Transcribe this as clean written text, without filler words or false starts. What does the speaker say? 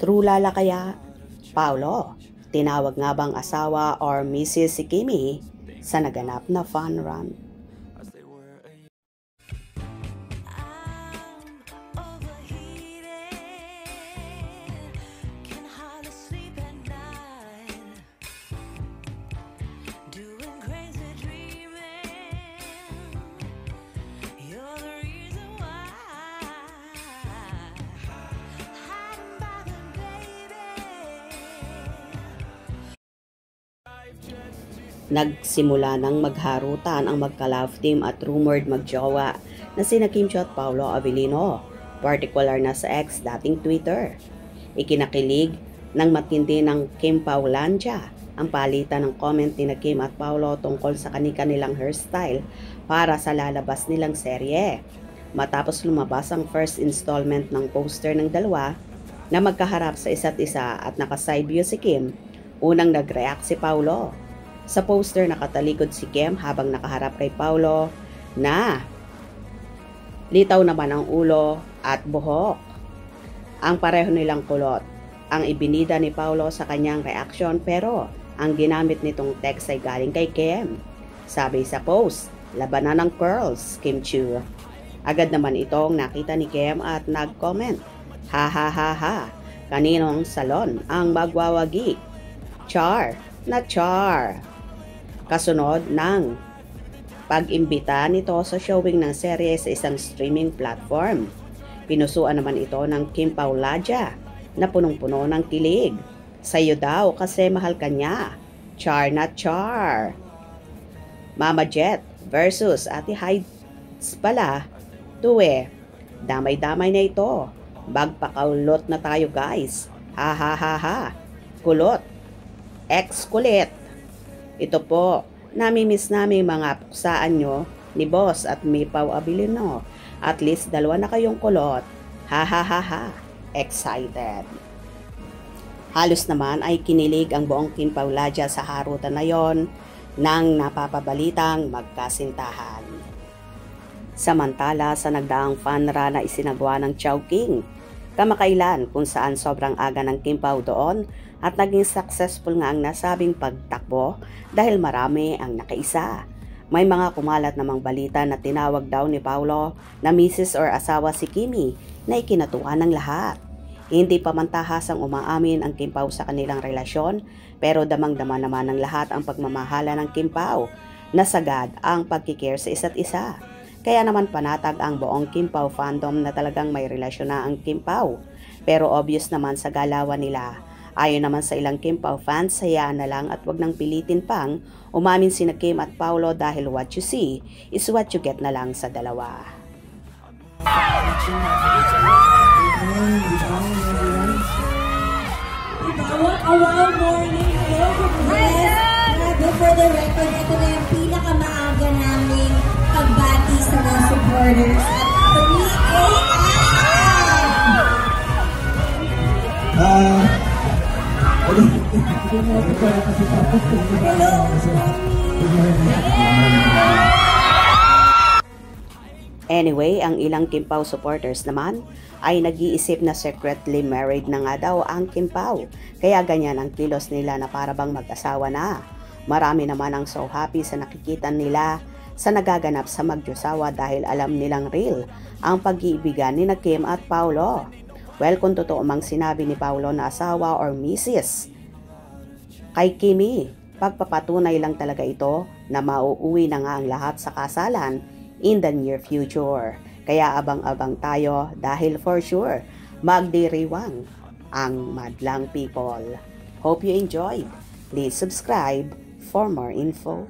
True lala kaya? Paolo, tinawag nga bang asawa or Mrs. si Kimi sa naganap na fun run? Nagsimula ng magharutan ang magka-love team at rumored magjowa na sina Kim Chiu at Paolo Avellino, particular na sa ex dating Twitter. Ikinakilig ng matindi ng Kim Paulandia ang palitan ng comment ni Kim at Paolo tungkol sa kanilang hairstyle para sa lalabas nilang serye. Matapos lumabas ang first installment ng poster ng dalawa na magkaharap sa isa't isa at naka-side view si Kim, unang nag-react si Paolo. Sa poster nakatalikod si Kim habang nakaharap kay Paolo na litaw naman ang ulo at buhok. Ang pareho nilang kulot ang ibinida ni Paolo sa kanyang reaksyon, pero ang ginamit nitong text ay galing kay Kim. Sabi sa post, labanan ng curls, Kim Chiu. Agad naman itong nakita ni Kim at nag-comment, ha ha ha ha, kaninong salon ang magwawagi? Char na char. Kasunod ng pag-imbita nito sa showing ng serye sa isang streaming platform. Pinusuan naman ito ng Kim Paulandia na punong-puno ng kilig. Sa'yo daw kasi mahal ka niya. Char na char. Mama Jet versus Ate Hides pala. Tuwe, damay-damay na ito. Bagpakaulot na tayo guys. Ha ha ha ha. Kulot. Ex-kulit. Ito po, nami-miss namin mga puksaan nyo ni Boss at Mipaw Avellino. At least dalawa na kayong kulot. Ha ha ha ha. Excited. Halos naman ay kinilig ang buong Kim Paulandia sa harutan na yon ng napapabalitang magkasintahan. Samantala sa nagdaang fun run na isinagawa ng Chowking kamakailan kung saan sobrang aga ng Kim Pao doon at naging successful nga ang nasabing pagtakbo dahil marami ang nakaisa. May mga kumalat namang balita na tinawag daw ni Paolo na Mrs. or asawa si Kimi na ikinatuwa ng lahat. Hindi pa man tahasang umaamin ang Kim Pao sa kanilang relasyon, pero damang-dama naman ng lahat ang pagmamahala ng Kim Pao na sagad ang pagkikare sa isa't isa. Kaya naman panatag ang buong Kim Pao fandom na talagang may relasyon na ang Kim Pao. Pero obvious naman sa galawan nila. Ayon naman sa ilang Kim Pao fans, hayaan na lang at wag nang pilitin pang umamin sina Kim at Paolo dahil what you see is what you get na lang sa dalawa. Around morning, hello, good for the record, ito na yung pinakamaaga naming pagbati sa mga supporters at 3 a.m. Anyway, ang ilang Kim Pao supporters naman ay nag-iisip na secretly married na nga daw ang Kim Pao. Kaya ganyan ang kilos nila na para bang mag-asawa na. Marami naman ang so happy sa nakikita nila sa nagaganap sa magjosawa dahil alam nilang real ang pag-iibigan ni Kim at Paolo. Well, kung totoo mang sinabi ni Paolo na asawa or Mrs. kay Kimi, pagpapatunay lang talaga ito na mauuwi na nga ang lahat sa kasalan in the near future. Kaya abang-abang tayo dahil for sure, magdiriwang ang madlang people. Hope you enjoyed. Please subscribe for more info.